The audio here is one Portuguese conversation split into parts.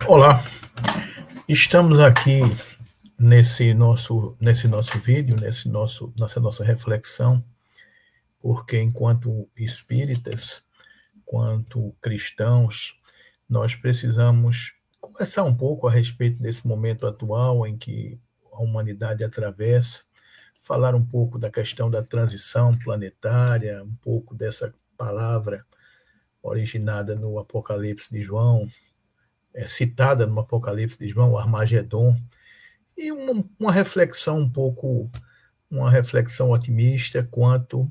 Olá, estamos aqui nesse nosso vídeo, nessa nossa reflexão, porque enquanto espíritas, quanto cristãos, nós precisamos conversar um pouco a respeito desse momento atual em que a humanidade atravessa, falar um pouco da questão da transição planetária, um pouco dessa palavra originada no Apocalipse de João, citada no Apocalipse de João, o Armagedon, e uma reflexão uma reflexão otimista quanto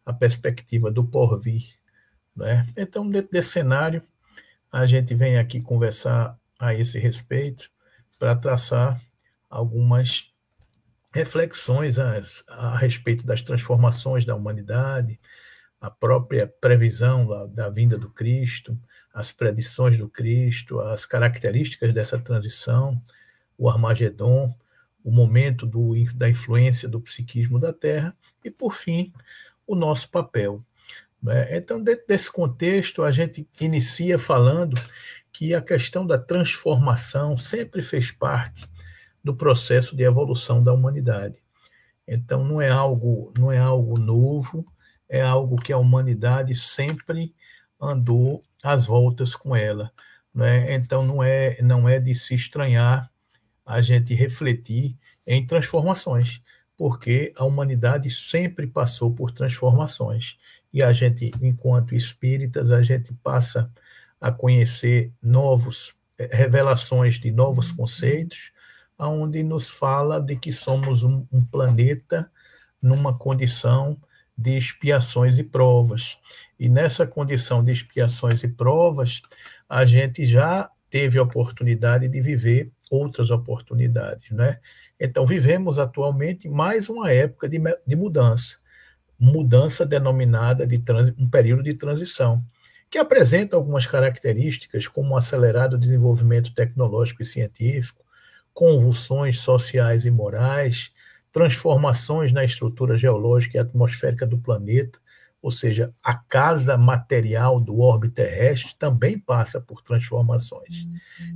à perspectiva do porvir, né? Então, dentro desse cenário, a gente vem aqui conversar a esse respeito para traçar algumas reflexões a respeito das transformações da humanidade, a própria previsão da vinda do Cristo, as predições do Cristo, as características dessa transição, o Armagedon, o momento da influência do psiquismo da Terra e, por fim, o nosso papel, né? Então, dentro desse contexto, a gente inicia falando que a questão da transformação sempre fez parte do processo de evolução da humanidade. Então, não é algo novo, é algo que a humanidade sempre andou às voltas com ela, né? Então, não é de se estranhar a gente refletir em transformações, porque a humanidade sempre passou por transformações. E a gente, enquanto espíritas, a gente passa a conhecer revelações de novos conceitos, onde nos fala de que somos um planeta numa condição de expiações e provas. E nessa condição de expiações e provas, a gente já teve a oportunidade de viver outras oportunidades, né? Então, vivemos atualmente mais uma época de mudança denominada de um período de transição, que apresenta algumas características, como um acelerado desenvolvimento tecnológico e científico, convulsões sociais e morais, transformações na estrutura geológica e atmosférica do planeta, ou seja, a casa material do orbe terrestre também passa por transformações.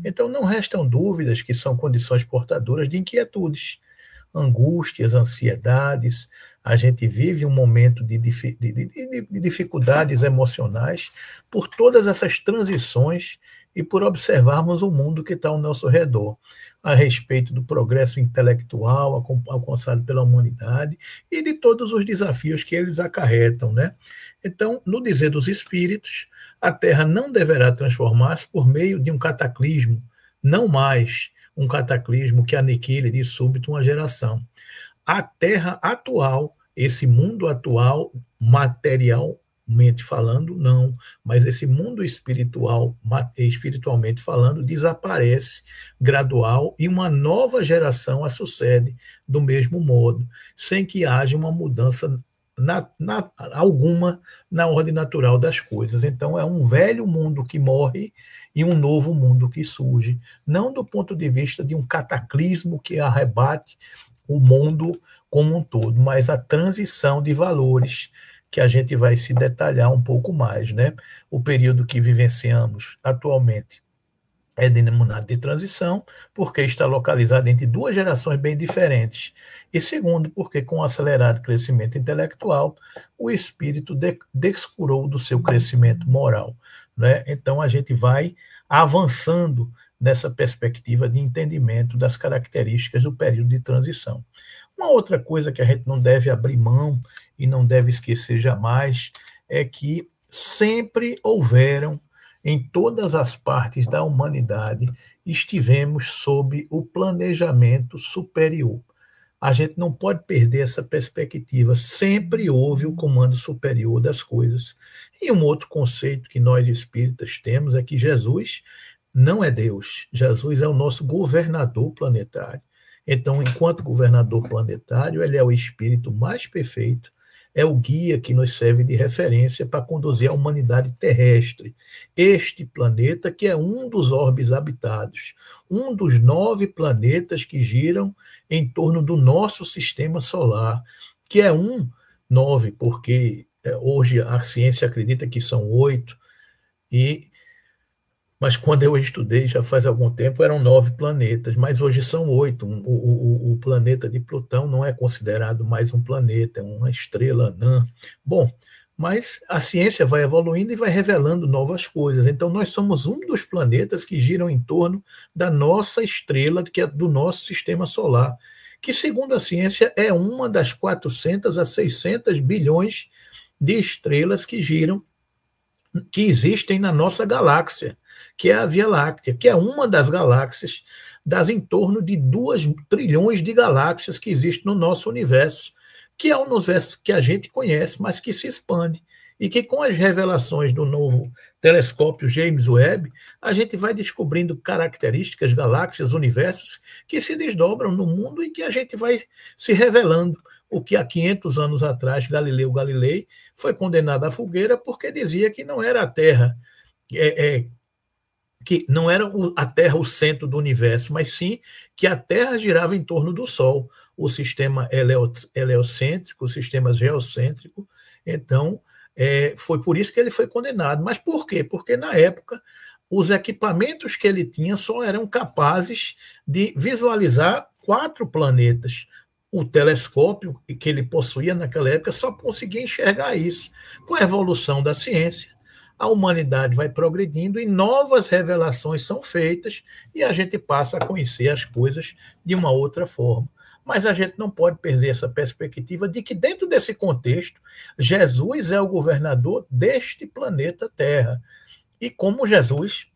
Então, não restam dúvidas que são condições portadoras de inquietudes, angústias, ansiedades. A gente vive um momento de dificuldades emocionais por todas essas transições e por observarmos o mundo que está ao nosso redor, a respeito do progresso intelectual alcançado pela humanidade e de todos os desafios que eles acarretam, né? Então, no dizer dos espíritos, a Terra não deverá transformar-se por meio de um cataclismo, não mais um cataclismo que aniquile de súbito uma geração. A Terra atual, esse mundo atual, materialmente falando, não, mas esse mundo espiritual, espiritualmente falando, desaparece gradual e uma nova geração a sucede do mesmo modo, sem que haja uma mudança alguma na ordem natural das coisas. Então, é um velho mundo que morre e um novo mundo que surge, não do ponto de vista de um cataclismo que arrebate o mundo como um todo, mas a transição de valores que a gente vai se detalhar um pouco mais, né? O período que vivenciamos atualmente é denominado de transição, porque está localizado entre duas gerações bem diferentes. E segundo, porque com o acelerado crescimento intelectual, o espírito descurou do seu crescimento moral, né? Então a gente vai avançando nessa perspectiva de entendimento das características do período de transição. Uma outra coisa que a gente não deve abrir mão e não deve esquecer jamais é que sempre houveram, em todas as partes da humanidade, estivemos sob o planejamento superior. A gente não pode perder essa perspectiva. Sempre houve o comando superior das coisas. E um outro conceito que nós espíritas temos é que Jesus não é Deus. Jesus é o nosso governador planetário. Então, enquanto governador planetário, ele é o espírito mais perfeito, é o guia que nos serve de referência para conduzir a humanidade terrestre. Este planeta, que é um dos orbes habitados, um dos 9 planetas que giram em torno do nosso sistema solar, que é 9, porque hoje a ciência acredita que são 8, e Mas quando eu estudei, já faz algum tempo, eram 9 planetas, mas hoje são 8. O planeta de Plutão não é considerado mais um planeta, é uma estrela anã. Bom, mas a ciência vai evoluindo e vai revelando novas coisas. Então, nós somos um dos planetas que giram em torno da nossa estrela, que é do nosso sistema solar, que, segundo a ciência, é uma das 400 a 600 bilhões de estrelas que giram, que existem na nossa galáxia, que é a Via Láctea, que é uma das galáxias das em torno de 2 trilhões de galáxias que existem no nosso universo, que é o universo que a gente conhece, mas que se expande. E que com as revelações do novo telescópio James Webb, a gente vai descobrindo características, galáxias, universos que se desdobram no mundo e que a gente vai se revelando. O que há 500 anos atrás Galileu Galilei foi condenado à fogueira porque dizia que não era a Terra, que não era a Terra o centro do universo, mas sim que a Terra girava em torno do Sol, o sistema heliocêntrico, o sistema geocêntrico. Então, foi por isso que ele foi condenado. Mas por quê? Porque na época os equipamentos que ele tinha só eram capazes de visualizar 4 planetas. O telescópio que ele possuía naquela época só conseguia enxergar isso. Com a evolução da ciência, a humanidade vai progredindo e novas revelações são feitas e a gente passa a conhecer as coisas de uma outra forma. Mas a gente não pode perder essa perspectiva de que, dentro desse contexto, Jesus é o governador deste planeta Terra. E como Jesus,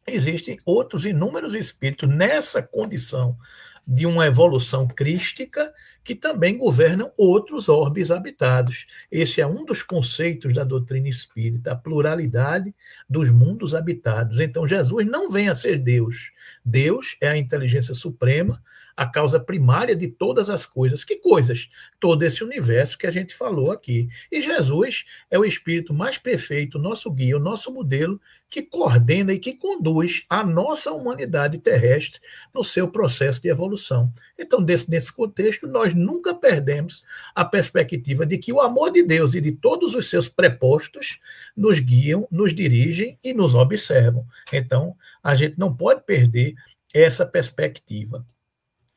existem outros inúmeros espíritos nessa condição de uma evolução crística que também governam outros orbes habitados. Esse é um dos conceitos da doutrina espírita, a pluralidade dos mundos habitados. Então, Jesus não vem a ser Deus. Deus é a inteligência suprema, a causa primária de todas as coisas. Que coisas? Todo esse universo que a gente falou aqui. E Jesus é o espírito mais perfeito, nosso guia, o nosso modelo, que coordena e que conduz a nossa humanidade terrestre no seu processo de evolução. Então, nesse contexto, nós nunca perdemos a perspectiva de que o amor de Deus e de todos os seus prepostos nos guiam, nos dirigem e nos observam. Então, a gente não pode perder essa perspectiva.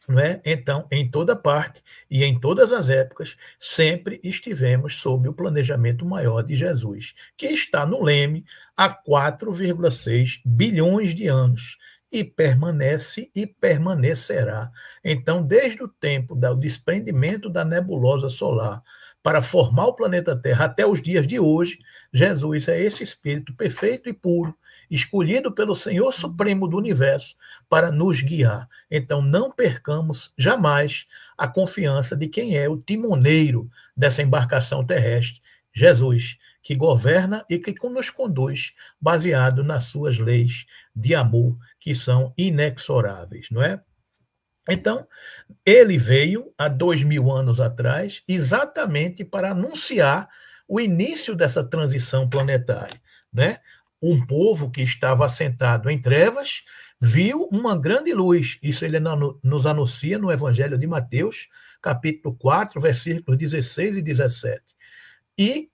Não é? Então, em toda parte e em todas as épocas, sempre estivemos sob o planejamento maior de Jesus, que está no leme há 4,6 bilhões de anos e permanece e permanecerá. Então, desde o tempo do desprendimento da nebulosa solar para formar o planeta Terra até os dias de hoje, Jesus é esse espírito perfeito e puro, escolhido pelo Senhor Supremo do Universo para nos guiar. Então, não percamos jamais a confiança de quem é o timoneiro dessa embarcação terrestre, Jesus, que governa e que nos conduz baseado nas suas leis de amor, que são inexoráveis, não é? Então, ele veio há 2000 anos atrás exatamente para anunciar o início dessa transição planetária, né? Um povo que estava assentado em trevas viu uma grande luz. Isso ele nos anuncia no Evangelho de Mateus, capítulo 4, versículos 16 e 17. E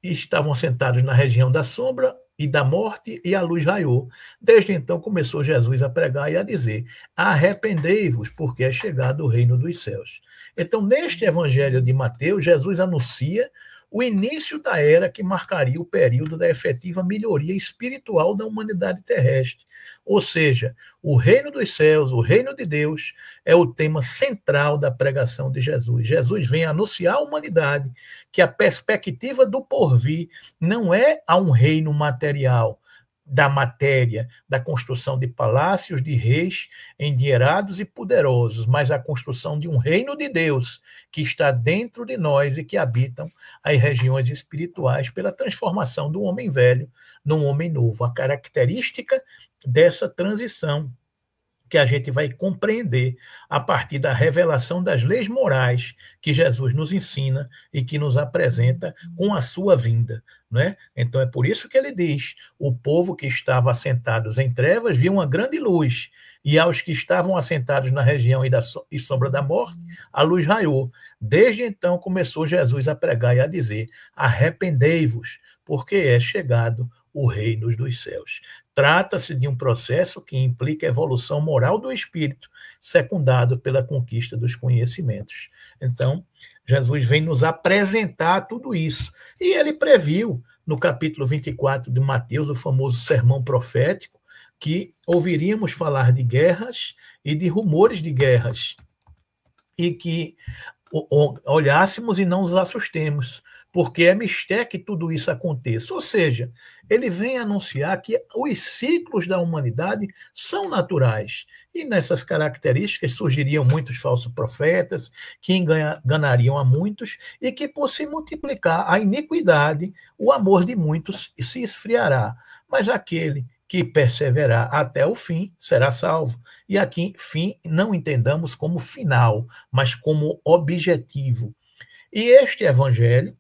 estavam sentados na região da sombra e da morte, e a luz raiou. Desde então começou Jesus a pregar e a dizer: arrependei-vos, porque é chegado o reino dos céus. Então, neste Evangelho de Mateus, Jesus anuncia o início da era que marcaria o período da efetiva melhoria espiritual da humanidade terrestre. Ou seja, o reino dos céus, o reino de Deus, é o tema central da pregação de Jesus. Jesus vem anunciar à humanidade que a perspectiva do porvir não é a um reino material, da matéria, da construção de palácios de reis endinheirados e poderosos, mas a construção de um reino de Deus que está dentro de nós e que habitam as regiões espirituais pela transformação do homem velho num homem novo. A característica dessa transição que a gente vai compreender a partir da revelação das leis morais que Jesus nos ensina e que nos apresenta com a sua vinda, não é? Então é por isso que ele diz: o povo que estava assentados em trevas viu uma grande luz, e aos que estavam assentados na região e sombra da morte, a luz raiou. Desde então começou Jesus a pregar e a dizer: arrependei-vos, porque é chegado o reino dos céus. Trata-se de um processo que implica a evolução moral do espírito, secundado pela conquista dos conhecimentos. Então, Jesus vem nos apresentar tudo isso. E ele previu, no capítulo 24 de Mateus, o famoso sermão profético, que ouviríamos falar de guerras e de rumores de guerras, e que olhássemos e não nos assustemos, porque é mistério que tudo isso aconteça. Ou seja, ele vem anunciar que os ciclos da humanidade são naturais, e nessas características surgiriam muitos falsos profetas, que enganariam a muitos, e que, por se multiplicar a iniquidade, o amor de muitos se esfriará. Mas aquele que perseverar até o fim será salvo. E aqui, fim, não entendamos como final, mas como objetivo. E este evangelho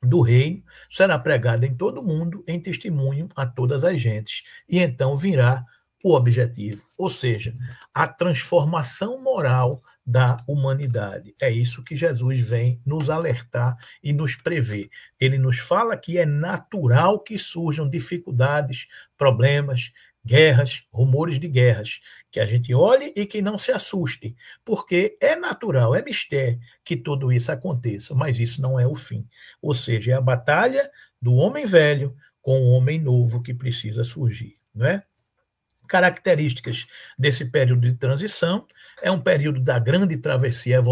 do reino será pregado em todo o mundo, em testemunho a todas as gentes. E então virá o objetivo, ou seja, a transformação moral da humanidade. É isso que Jesus vem nos alertar e nos prever. Ele nos fala que é natural que surjam dificuldades, problemas, guerras, rumores de guerras, que a gente olhe e que não se assuste, porque é natural, é mistério que tudo isso aconteça, mas isso não é o fim. Ou seja, é a batalha do homem velho com o homem novo que precisa surgir, não é? Características desse período de transição: é um período da grande travessia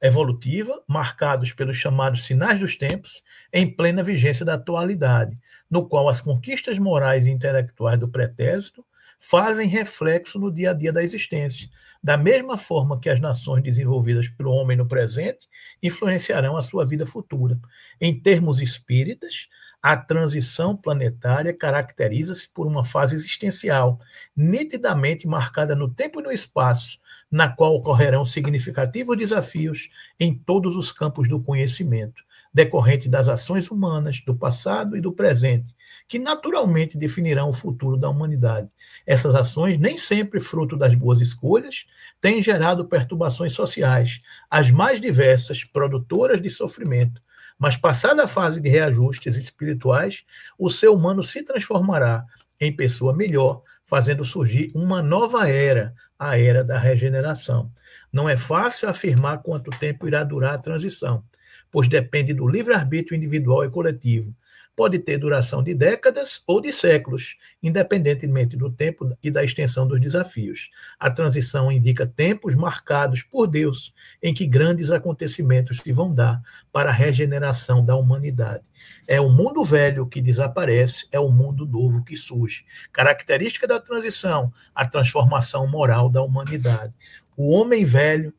evolutiva, marcados pelos chamados sinais dos tempos, em plena vigência da atualidade, no qual as conquistas morais e intelectuais do pretérito fazem reflexo no dia a dia da existência, da mesma forma que as nações desenvolvidas pelo homem no presente influenciarão a sua vida futura. Em termos espíritas, a transição planetária caracteriza-se por uma fase existencial, nitidamente marcada no tempo e no espaço, na qual ocorrerão significativos desafios em todos os campos do conhecimento, decorrente das ações humanas, do passado e do presente, que naturalmente definirão o futuro da humanidade. Essas ações, nem sempre fruto das boas escolhas, têm gerado perturbações sociais, as mais diversas, produtoras de sofrimento. Mas, passada a fase de reajustes espirituais, o ser humano se transformará em pessoa melhor, fazendo surgir uma nova era, a era da regeneração. Não é fácil afirmar quanto tempo irá durar a transição, pois depende do livre-arbítrio individual e coletivo. Pode ter duração de décadas ou de séculos, independentemente do tempo e da extensão dos desafios. A transição indica tempos marcados por Deus, em que grandes acontecimentos se vão dar para a regeneração da humanidade. É o mundo velho que desaparece, é o mundo novo que surge. Característica da transição: a transformação moral da humanidade. O homem velho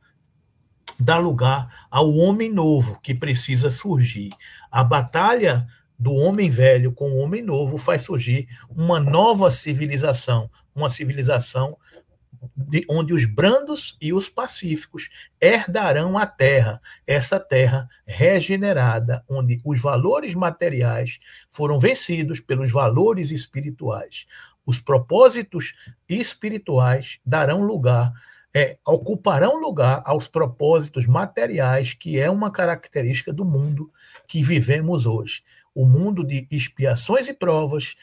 dá lugar ao homem novo que precisa surgir. A batalha do homem velho com o homem novo faz surgir uma nova civilização, uma civilização onde os brandos e os pacíficos herdarão a terra, essa terra regenerada, onde os valores materiais foram vencidos pelos valores espirituais. Os propósitos espirituais darão lugar, ocuparão lugar aos propósitos materiais, que é uma característica do mundo que vivemos hoje. O mundo de expiações e provas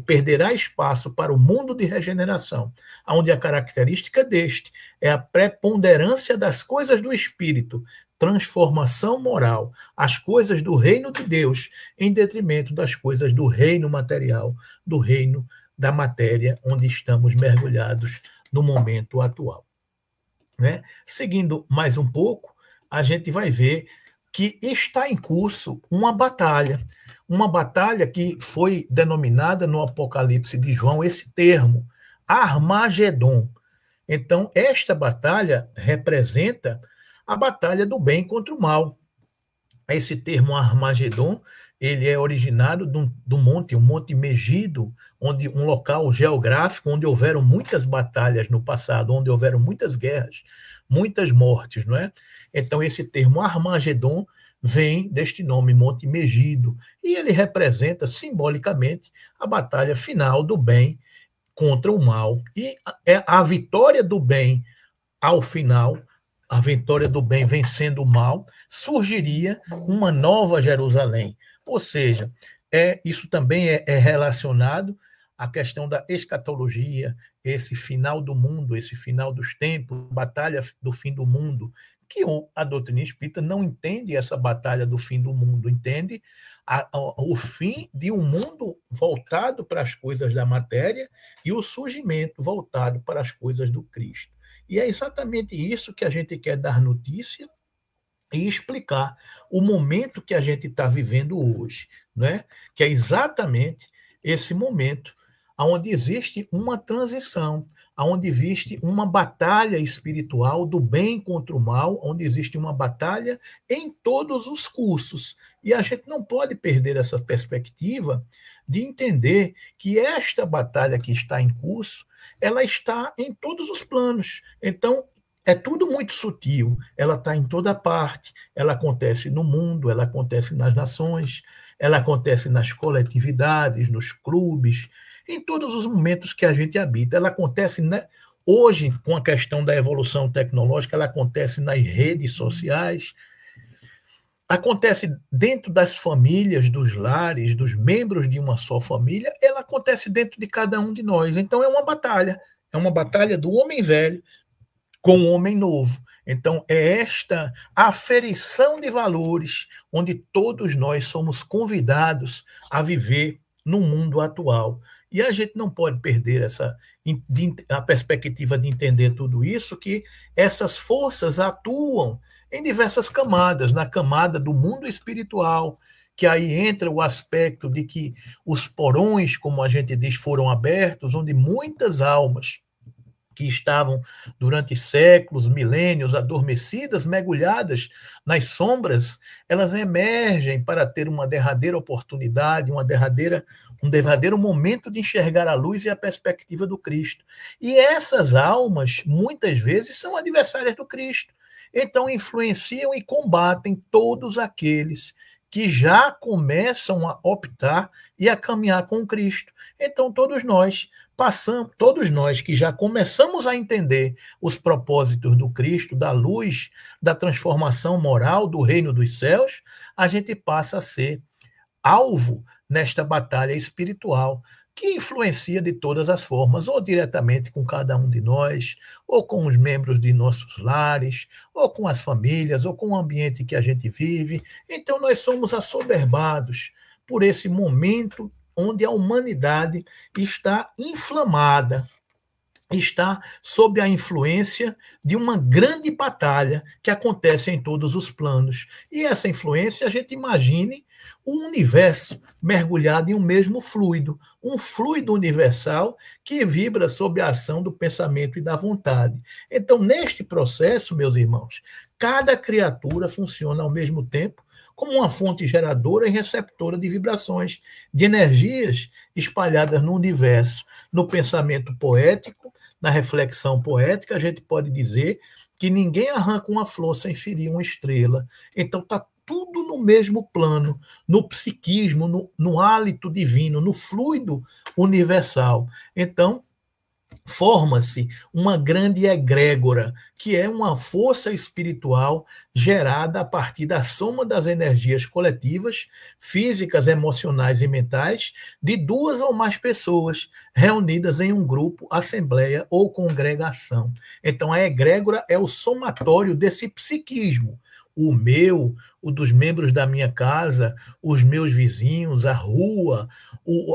perderá espaço para o mundo de regeneração, onde a característica deste é a preponderância das coisas do espírito, transformação moral, as coisas do reino de Deus, em detrimento das coisas do reino material, do reino da matéria, onde estamos mergulhados no momento atual. Né? Seguindo mais um pouco, a gente vai ver que está em curso uma batalha que foi denominada no Apocalipse de João, esse termo, Armagedon. Então, esta batalha representa a batalha do bem contra o mal. Esse termo Armagedon, ele é originado do monte, um monte Megido, onde um local geográfico onde houveram muitas batalhas no passado, onde houveram muitas guerras, muitas mortes, não é? Então, esse termo Armagedon vem deste nome, Monte Megido, e ele representa simbolicamente a batalha final do bem contra o mal. E a vitória do bem ao final, a vitória do bem vencendo o mal, surgiria uma nova Jerusalém. Ou seja, Isso também é relacionado à questão da escatologia, esse final do mundo, esse final dos tempos, batalha do fim do mundo, que a doutrina espírita não entende essa batalha do fim do mundo, entende o fim de um mundo voltado para as coisas da matéria e o surgimento voltado para as coisas do Cristo. E é exatamente isso que a gente quer dar notícia e explicar o momento que a gente está vivendo hoje, né? Que é exatamente esse momento onde existe uma transição, onde existe uma batalha espiritual do bem contra o mal, onde existe uma batalha em todos os cursos. E a gente não pode perder essa perspectiva de entender que esta batalha que está em curso, ela está em todos os planos. Então, é tudo muito sutil, ela está em toda parte, ela acontece no mundo, ela acontece nas nações, ela acontece nas coletividades, nos clubes, em todos os momentos que a gente habita. Ela acontece, né? Hoje, com a questão da evolução tecnológica, ela acontece nas redes sociais, acontece dentro das famílias, dos lares, dos membros de uma só família, ela acontece dentro de cada um de nós. Então é uma batalha do homem velho com o homem novo. Então, é esta aferição de valores onde todos nós somos convidados a viver no mundo atual. E a gente não pode perder a perspectiva de entender tudo isso, que essas forças atuam em diversas camadas, na camada do mundo espiritual, que aí entra o aspecto de que os porões, como a gente diz, foram abertos, onde muitas almas que estavam durante séculos, milênios, adormecidas, mergulhadas nas sombras, elas emergem para ter uma derradeira oportunidade, um derradeiro momento de enxergar a luz e a perspectiva do Cristo. E essas almas, muitas vezes, são adversárias do Cristo. Então, influenciam e combatem todos aqueles que já começam a optar e a caminhar com Cristo. Então, todos nós que já começamos a entender os propósitos do Cristo, da luz, da transformação moral do reino dos céus, a gente passa a ser alvo nesta batalha espiritual, que influencia de todas as formas, ou diretamente com cada um de nós, ou com os membros de nossos lares, ou com as famílias, ou com o ambiente que a gente vive. Então, nós somos assoberbados por esse momento onde a humanidade está inflamada, está sob a influência de uma grande batalha que acontece em todos os planos. E essa influência, a gente imagine o universo mergulhado em um mesmo fluido, um fluido universal que vibra sob a ação do pensamento e da vontade. Então, neste processo, meus irmãos, cada criatura funciona ao mesmo tempo como uma fonte geradora e receptora de vibrações, de energias espalhadas no universo. No pensamento poético, na reflexão poética, a gente pode dizer que ninguém arranca uma flor sem ferir uma estrela. Então, está tudo no mesmo plano, no psiquismo, no hálito divino, no fluido universal. Então, forma-se uma grande egrégora, que é uma força espiritual gerada a partir da soma das energias coletivas, físicas, emocionais e mentais, de duas ou mais pessoas reunidas em um grupo, assembleia ou congregação. Então, a egrégora é o somatório desse psiquismo, o meu, o dos membros da minha casa, os meus vizinhos, a rua,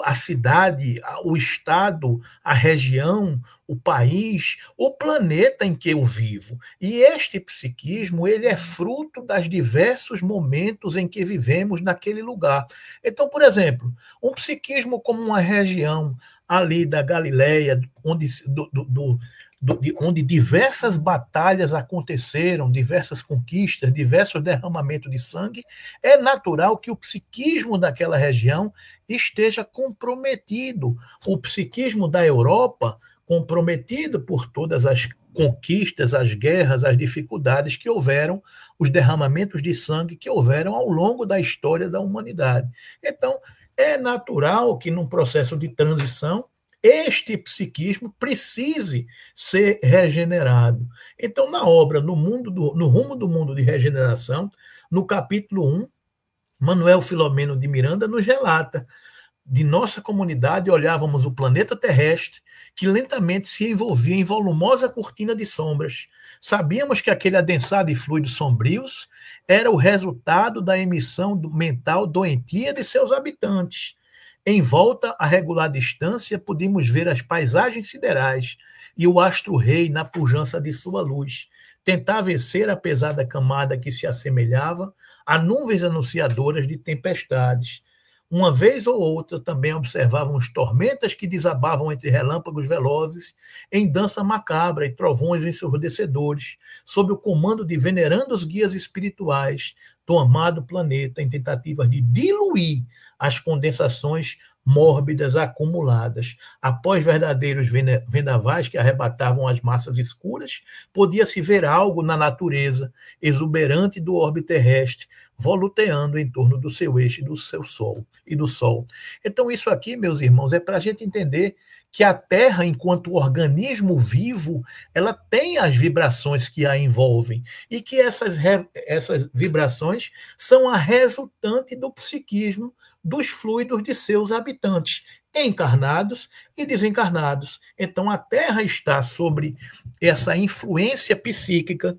a cidade, o estado, a região, o país, o planeta em que eu vivo. E este psiquismo, ele é fruto dos diversos momentos em que vivemos naquele lugar. Então, por exemplo, um psiquismo como uma região ali da Galileia, onde diversas batalhas aconteceram, diversas conquistas, diversos derramamentos de sangue, é natural que o psiquismo daquela região esteja comprometido. O psiquismo da Europa, comprometido por todas as conquistas, as guerras, as dificuldades que houveram, os derramamentos de sangue que houveram ao longo da história da humanidade. Então, é natural que num processo de transição este psiquismo precise ser regenerado. Então, na obra No Rumo do Mundo de Regeneração, no capítulo 1, Manuel Filomeno de Miranda nos relata: de nossa comunidade olhávamos o planeta terrestre, que lentamente se envolvia em volumosa cortina de sombras. Sabíamos que aquele adensado de fluidos sombrios era o resultado da emissão mental doentia de seus habitantes. Em volta, a regular distância, podíamos ver as paisagens siderais e o astro-rei na pujança de sua luz. Tentar vencer a pesada camada que se assemelhava a nuvens anunciadoras de tempestades. Uma vez ou outra também observávamos tormentas que desabavam entre relâmpagos velozes, em dança macabra e trovões ensurdecedores, sob o comando de venerandos guias espirituais do amado planeta, em tentativas de diluir as condensações mórbidas acumuladas. Após verdadeiros vendavais que arrebatavam as massas escuras, podia-se ver algo na natureza exuberante do orbe terrestre, voluteando em torno do seu eixo, do seu sol e do sol. Então, isso aqui, meus irmãos, é para a gente entender que a Terra, enquanto organismo vivo, ela tem as vibrações que a envolvem e que essas vibrações são a resultante do psiquismo dos fluidos de seus habitantes, encarnados e desencarnados. Então, a Terra está sobre essa influência psíquica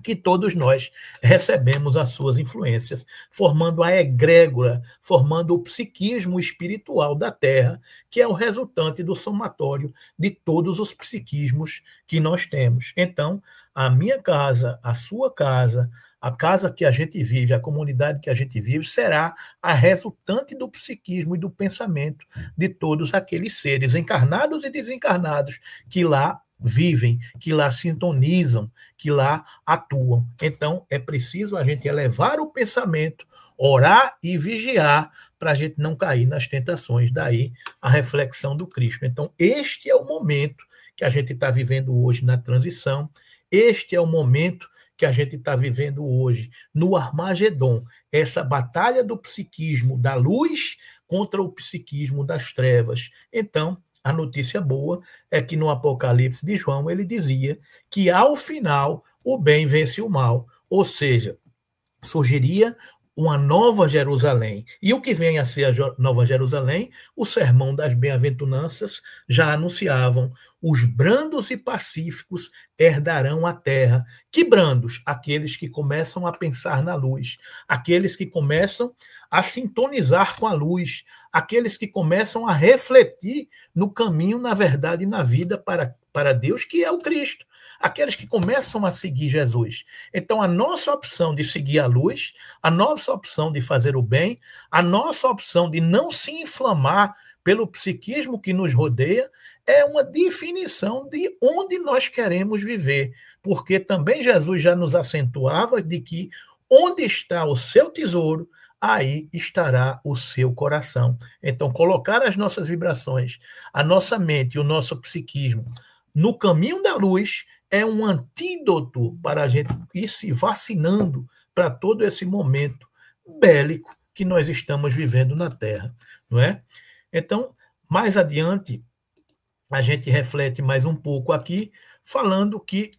que todos nós recebemos as suas influências, formando a egrégora, formando o psiquismo espiritual da Terra, que é o resultante do somatório de todos os psiquismos que nós temos. Então, a minha casa, a sua casa, a casa que a gente vive, a comunidade que a gente vive, será a resultante do psiquismo e do pensamento de todos aqueles seres encarnados e desencarnados que lá vivem, que lá sintonizam, que lá atuam. Então, é preciso a gente elevar o pensamento, orar e vigiar para a gente não cair nas tentações. Daí a reflexão do Cristo. Então, este é o momento que a gente está vivendo hoje na transição, este é o momento que a gente está vivendo hoje no Armagedon, essa batalha do psiquismo da luz contra o psiquismo das trevas. Então, a notícia boa é que no Apocalipse de João ele dizia que ao final o bem vence o mal, ou seja, surgiria uma nova Jerusalém. E o que vem a ser a nova Jerusalém? O sermão das bem-aventuranças já anunciavam: os brandos e pacíficos herdarão a terra. Que brandos? Aqueles que começam a pensar na luz, aqueles que começam a sintonizar com a luz, aqueles que começam a refletir no caminho, na verdade e na vida para Deus, que é o Cristo. Aqueles que começam a seguir Jesus. Então, a nossa opção de seguir a luz, a nossa opção de fazer o bem, a nossa opção de não se inflamar pelo psiquismo que nos rodeia, é uma definição de onde nós queremos viver. Porque também Jesus já nos acentuava de que onde está o seu tesouro, aí estará o seu coração. Então, colocar as nossas vibrações, a nossa mente e o nosso psiquismo no caminho da luz é um antídoto para a gente ir se vacinando para todo esse momento bélico que nós estamos vivendo na Terra, não é? Então, mais adiante, a gente reflete mais um pouco aqui, falando que,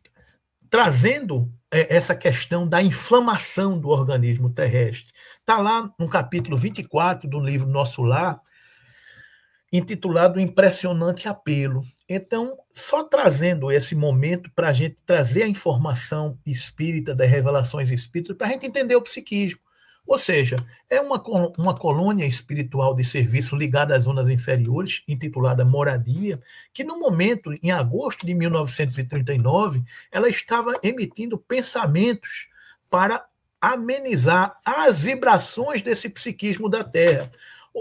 trazendo essa questão da inflamação do organismo terrestre. Está lá no capítulo 24 do livro Nosso Lar, intitulado Impressionante Apelo. Então, só trazendo esse momento para a gente trazer a informação espírita, das revelações espíritas, para a gente entender o psiquismo. Ou seja, é uma colônia espiritual de serviço ligada às zonas inferiores, intitulada Moradia, que no momento, em agosto de 1939, ela estava emitindo pensamentos para amenizar as vibrações desse psiquismo da Terra.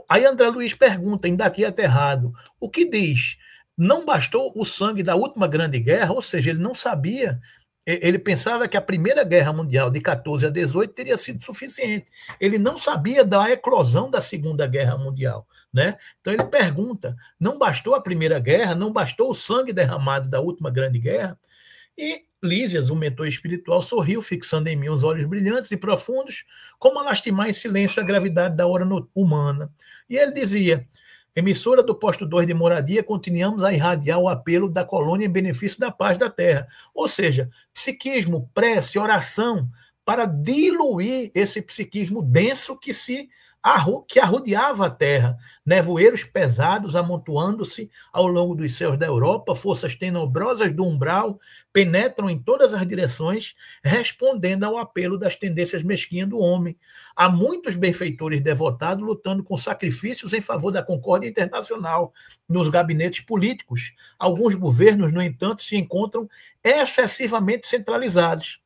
Aí André Luiz pergunta, ainda aqui aterrado, o que diz? Não bastou o sangue da última grande guerra, ou seja, ele não sabia, ele pensava que a Primeira Guerra Mundial de 14 a 18 teria sido suficiente. Ele não sabia da eclosão da Segunda Guerra Mundial, né? Então ele pergunta, não bastou a Primeira Guerra, não bastou o sangue derramado da última grande guerra? E Lísias, o mentor espiritual, sorriu, fixando em mim os olhos brilhantes e profundos, como a lastimar em silêncio a gravidade da hora humana. E ele dizia, emissora do posto 2 de Moradia, continuamos a irradiar o apelo da colônia em benefício da paz da terra. Ou seja, psiquismo, prece, oração, para diluir esse psiquismo denso que arrodeava a Terra, nevoeiros pesados amontoando-se ao longo dos céus da Europa, forças tenebrosas do umbral penetram em todas as direções, respondendo ao apelo das tendências mesquinhas do homem. Há muitos benfeitores devotados lutando com sacrifícios em favor da concórdia internacional nos gabinetes políticos. Alguns governos, no entanto, se encontram excessivamente centralizados,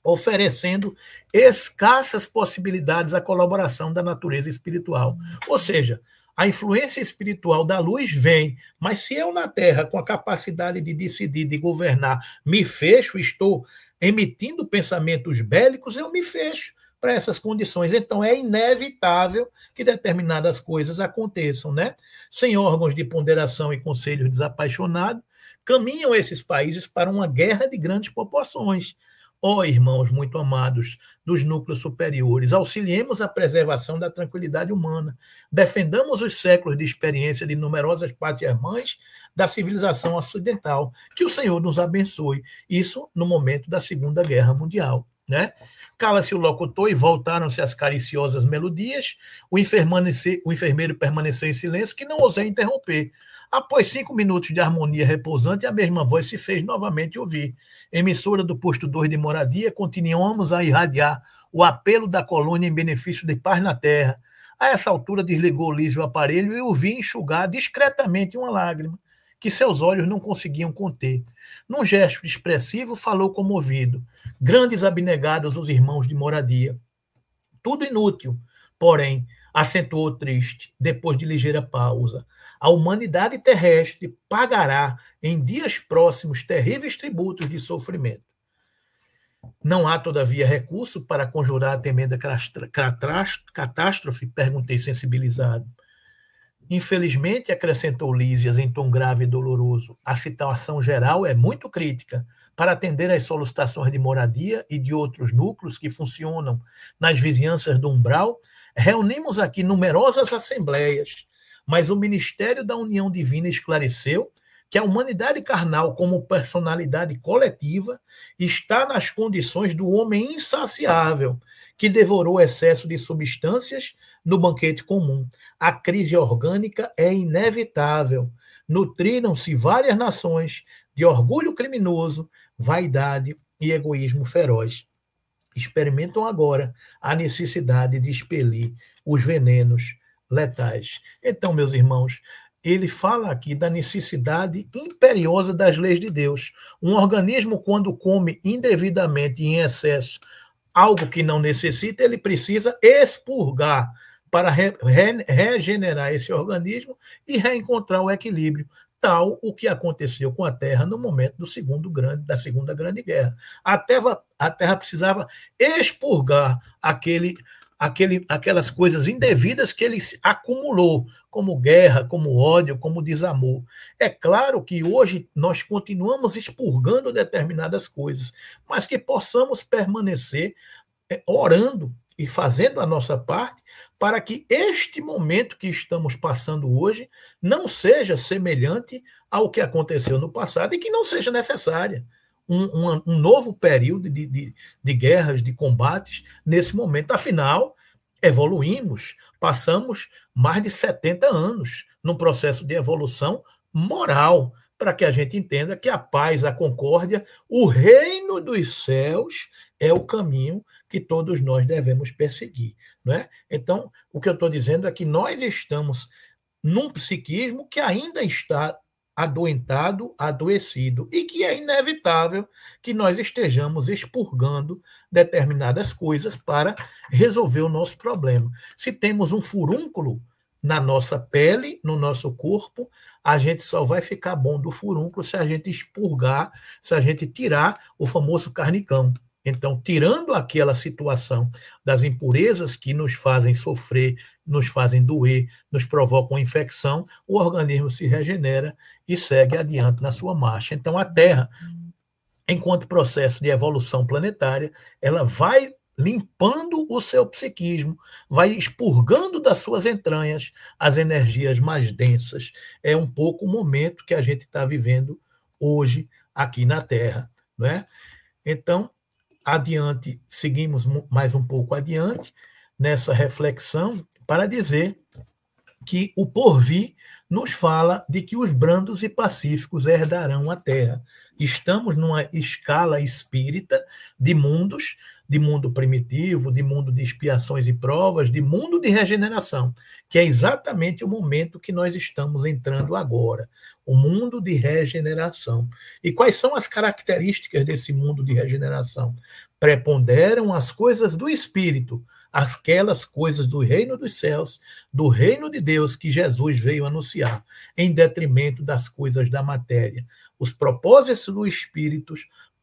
oferecendo escassas possibilidades à colaboração da natureza espiritual. Ou seja, a influência espiritual da luz vem, mas se eu na Terra, com a capacidade de decidir, de governar, me fecho, estou emitindo pensamentos bélicos, eu me fecho para essas condições. Então, é inevitável que determinadas coisas aconteçam, né? Sem órgãos de ponderação e conselhos desapaixonados, caminham esses países para uma guerra de grandes proporções. Ó irmãos muito amados dos núcleos superiores, auxiliemos a preservação da tranquilidade humana, defendamos os séculos de experiência de numerosas pátrias-mães da civilização ocidental, que o Senhor nos abençoe, isso no momento da Segunda Guerra Mundial, né? Cala-se o locutor e voltaram-se as cariciosas melodias, o enfermeiro permaneceu em silêncio, que não ousei interromper. Após 5 minutos de harmonia repousante, a mesma voz se fez novamente ouvir. Emissora do posto 2 de moradia, continuamos a irradiar o apelo da colônia em benefício de paz na terra. A essa altura desligou Lísio o aparelho e o vi enxugar discretamente uma lágrima, que seus olhos não conseguiam conter. Num gesto expressivo, falou comovido. Grandes abnegados os irmãos de moradia. Tudo inútil, porém, acentuou triste, depois de ligeira pausa. A humanidade terrestre pagará em dias próximos terríveis tributos de sofrimento. Não há, todavia, recurso para conjurar a temida catástrofe? Perguntei sensibilizado. Infelizmente, acrescentou Lísias em tom grave e doloroso, a situação geral é muito crítica. Para atender às solicitações de moradia e de outros núcleos que funcionam nas vizinhanças do umbral, reunimos aqui numerosas assembleias, mas o Ministério da União Divina esclareceu que a humanidade carnal, como personalidade coletiva, está nas condições do homem insaciável, que devorou excesso de substâncias no banquete comum. A crise orgânica é inevitável. Nutriram-se várias nações de orgulho criminoso, vaidade e egoísmo feroz. Experimentam agora a necessidade de expelir os venenos letais. Então, meus irmãos, ele fala aqui da necessidade imperiosa das leis de Deus. Um organismo, quando come indevidamente e em excesso algo que não necessita, ele precisa expurgar para regenerar esse organismo e reencontrar o equilíbrio, tal o que aconteceu com a Terra no momento da Segunda Grande Guerra. A Terra precisava expurgar aquelas coisas indevidas que ele acumulou, como guerra, como ódio, como desamor. É claro que hoje nós continuamos expurgando determinadas coisas, mas que possamos permanecer orando e fazendo a nossa parte para que este momento que estamos passando hoje não seja semelhante ao que aconteceu no passado e que não seja necessária um novo período de guerras, de combates nesse momento. Afinal, evoluímos, passamos mais de 70 anos num processo de evolução moral, para que a gente entenda que a paz, a concórdia, o reino dos céus é o caminho que todos nós devemos perseguir, não é? Então, o que eu estou dizendo é que nós estamos num psiquismo que ainda está adoentado, adoecido, e que é inevitável que nós estejamos expurgando determinadas coisas para resolver o nosso problema. Se temos um furúnculo na nossa pele, no nosso corpo, a gente só vai ficar bom do furúnculo se a gente expurgar, se a gente tirar o famoso carnicão. Então, tirando aquela situação das impurezas que nos fazem sofrer, nos fazem doer, nos provocam infecção, o organismo se regenera e segue adiante na sua marcha. Então, a Terra, enquanto processo de evolução planetária, ela vai limpando o seu psiquismo, vai expurgando das suas entranhas as energias mais densas. É um pouco o momento que a gente está vivendo hoje aqui na Terra, não é? Então, adiante, seguimos mais um pouco adiante nessa reflexão para dizer que o porvir nos fala de que os brandos e pacíficos herdarão a terra. Estamos numa escala espírita de mundos, de mundo primitivo, de mundo de expiações e provas, de mundo de regeneração, que é exatamente o momento que nós estamos entrando agora, o mundo de regeneração. E quais são as características desse mundo de regeneração? Preponderam as coisas do espírito, aquelas coisas do reino dos céus, do reino de Deus que Jesus veio anunciar, em detrimento das coisas da matéria. Os propósitos do espírito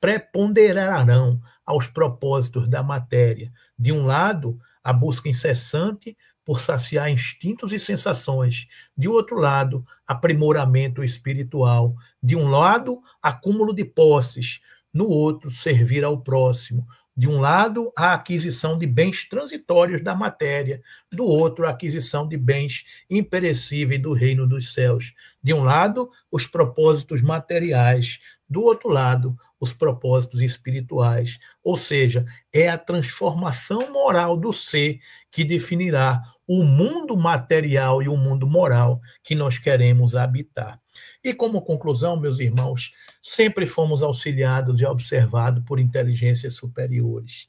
preponderarão aos propósitos da matéria. De um lado, a busca incessante por saciar instintos e sensações. De outro lado, aprimoramento espiritual. De um lado, acúmulo de posses. No outro, servir ao próximo. De um lado, a aquisição de bens transitórios da matéria, do outro, a aquisição de bens imperecíveis do reino dos céus. De um lado, os propósitos materiais, do outro lado, os propósitos espirituais. Ou seja, é a transformação moral do ser que definirá o mundo material e o mundo moral que nós queremos habitar. E como conclusão, meus irmãos, sempre fomos auxiliados e observados por inteligências superiores.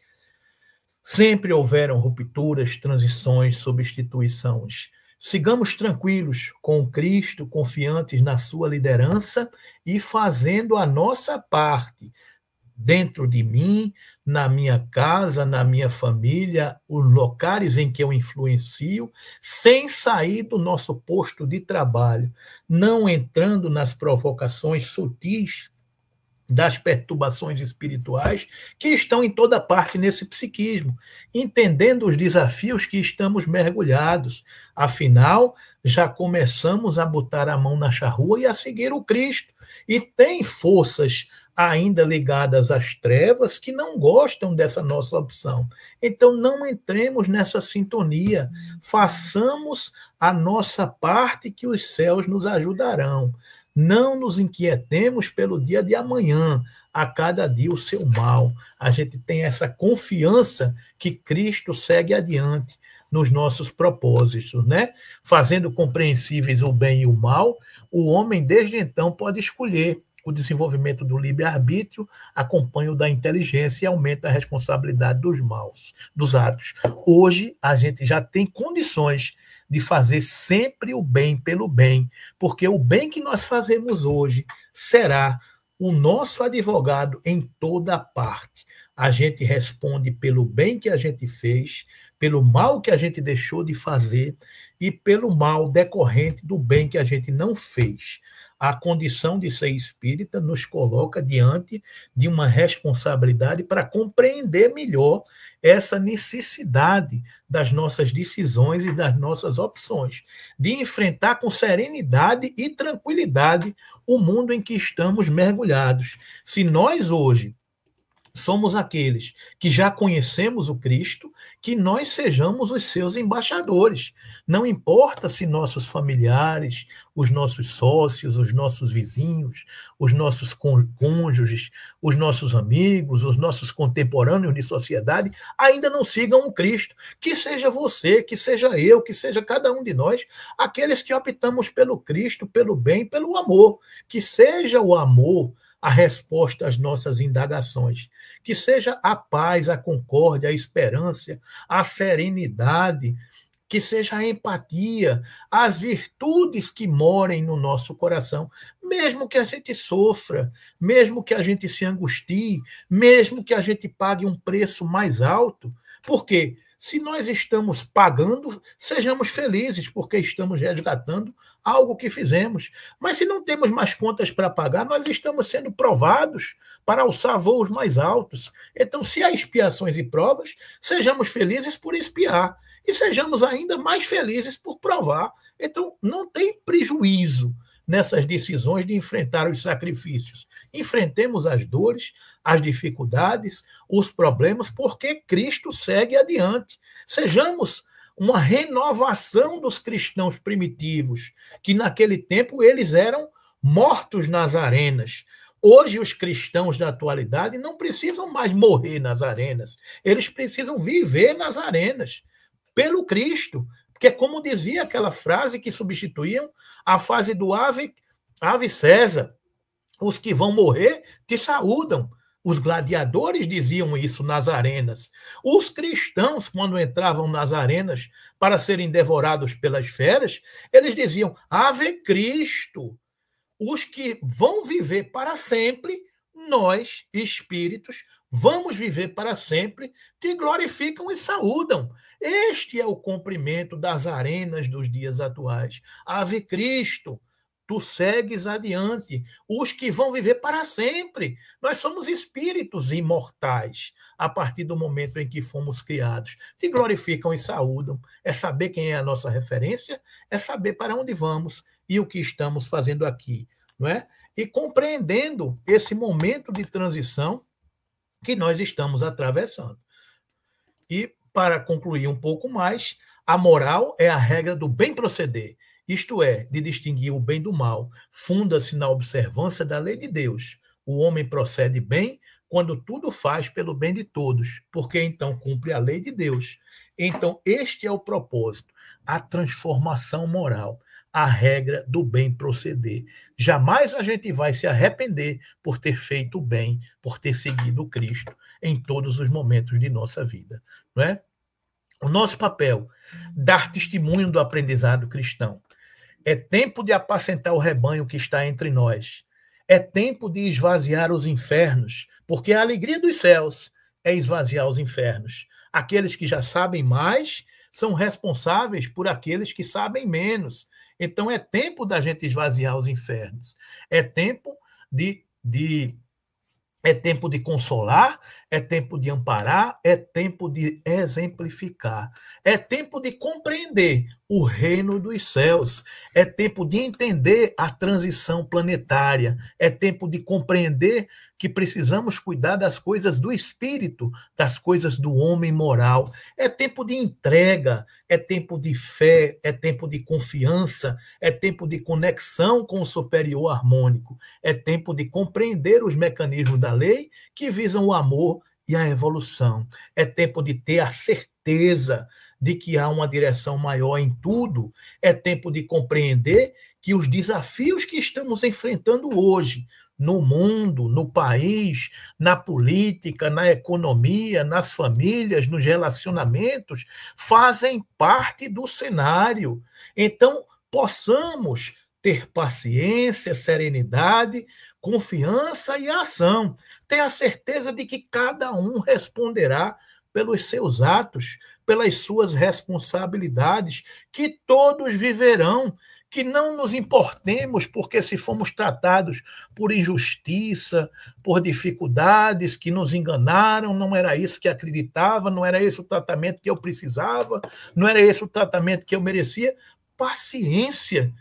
Sempre houveram rupturas, transições, substituições. Sigamos tranquilos com Cristo, confiantes na sua liderança e fazendo a nossa parte dentro de mim, na minha casa, na minha família, os locais em que eu influencio, sem sair do nosso posto de trabalho, não entrando nas provocações sutis das perturbações espirituais que estão em toda parte nesse psiquismo, entendendo os desafios que estamos mergulhados. Afinal, já começamos a botar a mão na charrua e a seguir o Cristo. E tem forças ainda ligadas às trevas que não gostam dessa nossa opção. Então, não entremos nessa sintonia. Façamos a nossa parte que os céus nos ajudarão. Não nos inquietemos pelo dia de amanhã, a cada dia o seu mal. A gente tem essa confiança que Cristo segue adiante nos nossos propósitos, né? Fazendo compreensíveis o bem e o mal, o homem desde então pode escolher. O desenvolvimento do livre-arbítrio acompanha o da inteligência e aumenta a responsabilidade dos atos. Hoje, a gente já tem condições de fazer sempre o bem pelo bem, porque o bem que nós fazemos hoje será o nosso advogado em toda parte. A gente responde pelo bem que a gente fez, pelo mal que a gente deixou de fazer e pelo mal decorrente do bem que a gente não fez. A condição de ser espírita nos coloca diante de uma responsabilidade para compreender melhor essa necessidade das nossas decisões e das nossas opções, de enfrentar com serenidade e tranquilidade o mundo em que estamos mergulhados. Se nós hoje somos aqueles que já conhecemos o Cristo, que nós sejamos os seus embaixadores. Não importa se nossos familiares, os nossos sócios, os nossos vizinhos, os nossos cônjuges, os nossos amigos, os nossos contemporâneos de sociedade ainda não sigam o Cristo. Que seja você, que seja eu, que seja cada um de nós, aqueles que optamos pelo Cristo, pelo bem, pelo amor. Que seja o amor a resposta às nossas indagações. Que seja a paz, a concórdia, a esperança, a serenidade, que seja a empatia, as virtudes que morem no nosso coração, mesmo que a gente sofra, mesmo que a gente se angustie, mesmo que a gente pague um preço mais alto. Por quê? Se nós estamos pagando, sejamos felizes, porque estamos resgatando algo que fizemos. Mas se não temos mais contas para pagar, nós estamos sendo provados para alçar voos mais altos. Então, se há expiações e provas, sejamos felizes por expiar. E sejamos ainda mais felizes por provar. Então, não tem prejuízo nessas decisões de enfrentar os sacrifícios. Enfrentemos as dores, as dificuldades, os problemas, porque Cristo segue adiante. Sejamos uma renovação dos cristãos primitivos, que naquele tempo eles eram mortos nas arenas. Hoje, os cristãos da atualidade não precisam mais morrer nas arenas, eles precisam viver nas arenas, pelo Cristo. Porque, como dizia aquela frase que substituíam a frase do Ave César, os que vão morrer te saúdam. Os gladiadores diziam isso nas arenas. Os cristãos, quando entravam nas arenas para serem devorados pelas feras, eles diziam: Ave Cristo. Os que vão viver para sempre, nós, espíritos, vamos viver para sempre, te glorificam e saúdam. Este é o cumprimento das arenas dos dias atuais. Ave Cristo, tu segues adiante. Os que vão viver para sempre. Nós somos espíritos imortais a partir do momento em que fomos criados. Te glorificam e saúdam. É saber quem é a nossa referência, é saber para onde vamos e o que estamos fazendo aqui, não é? E compreendendo esse momento de transição que nós estamos atravessando. E, para concluir um pouco mais, a moral é a regra do bem proceder, isto é, de distinguir o bem do mal. Funda-se na observância da lei de Deus. O homem procede bem quando tudo faz pelo bem de todos, porque então cumpre a lei de Deus. Então, este é o propósito, a transformação moral, a regra do bem proceder. Jamais a gente vai se arrepender por ter feito o bem, por ter seguido Cristo em todos os momentos de nossa vida, não é? O nosso papel, dar testemunho do aprendizado cristão. É tempo de apacentar o rebanho que está entre nós. É tempo de esvaziar os infernos, porque a alegria dos céus é esvaziar os infernos. Aqueles que já sabem mais são responsáveis por aqueles que sabem menos. Então é tempo da gente esvaziar os infernos. É tempo de consolar, é tempo de amparar, é tempo de exemplificar, é tempo de compreender o reino dos céus, é tempo de entender a transição planetária, é tempo de compreender que precisamos cuidar das coisas do espírito, das coisas do homem moral, é tempo de entrega, é tempo de fé, é tempo de confiança, é tempo de conexão com o superior harmônico, é tempo de compreender os mecanismos da lei que visam o amor e a evolução. É tempo de ter a certeza de que há uma direção maior em tudo. É tempo de compreender que os desafios que estamos enfrentando hoje, no mundo, no país, na política, na economia, nas famílias, nos relacionamentos, fazem parte do cenário. Então, possamos ter paciência, serenidade, confiança e ação. Tenha certeza de que cada um responderá pelos seus atos, pelas suas responsabilidades, que todos viverão, que não nos importemos porque se fomos tratados por injustiça, por dificuldades que nos enganaram, não era isso que acreditava, não era esse o tratamento que eu precisava, não era esse o tratamento que eu merecia. Paciência.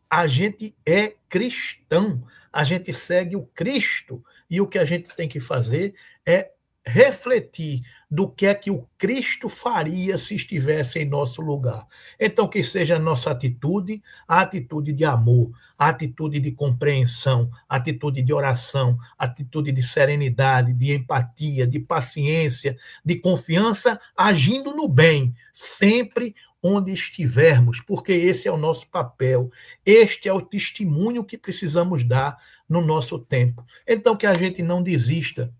A gente é cristão, a gente segue o Cristo, e o que a gente tem que fazer é refletir do que é que o Cristo faria se estivesse em nosso lugar. Então, que seja a nossa atitude, a atitude de amor, a atitude de compreensão, a atitude de oração, a atitude de serenidade, de empatia, de paciência, de confiança, agindo no bem, sempre onde estivermos, porque esse é o nosso papel, este é o testemunho que precisamos dar no nosso tempo. Então, que a gente não desista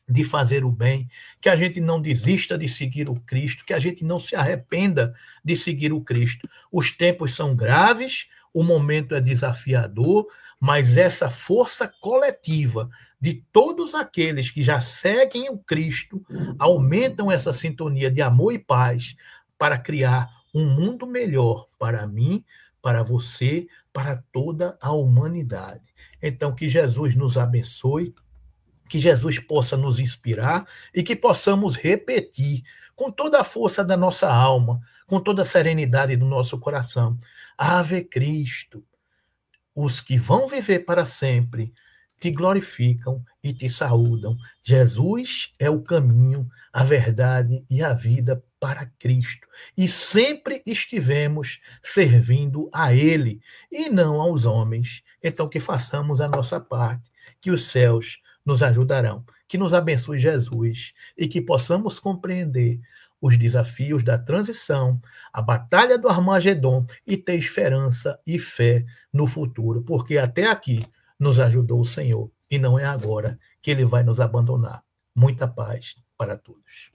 de fazer o bem, que a gente não desista de seguir o Cristo, que a gente não se arrependa de seguir o Cristo. Os tempos são graves, o momento é desafiador, mas essa força coletiva de todos aqueles que já seguem o Cristo aumentam essa sintonia de amor e paz para criar um mundo melhor para mim, para você, para toda a humanidade. Então, que Jesus nos abençoe, que Jesus possa nos inspirar e que possamos repetir com toda a força da nossa alma, com toda a serenidade do nosso coração. Ave Cristo, os que vão viver para sempre te glorificam e te saúdam. Jesus é o caminho, a verdade e a vida para Cristo e sempre estivemos servindo a Ele e não aos homens. Então, que façamos a nossa parte, que os céus nos ajudarão, que nos abençoe Jesus e que possamos compreender os desafios da transição, a batalha do Armagedon e ter esperança e fé no futuro, porque até aqui nos ajudou o Senhor e não é agora que Ele vai nos abandonar. Muita paz para todos.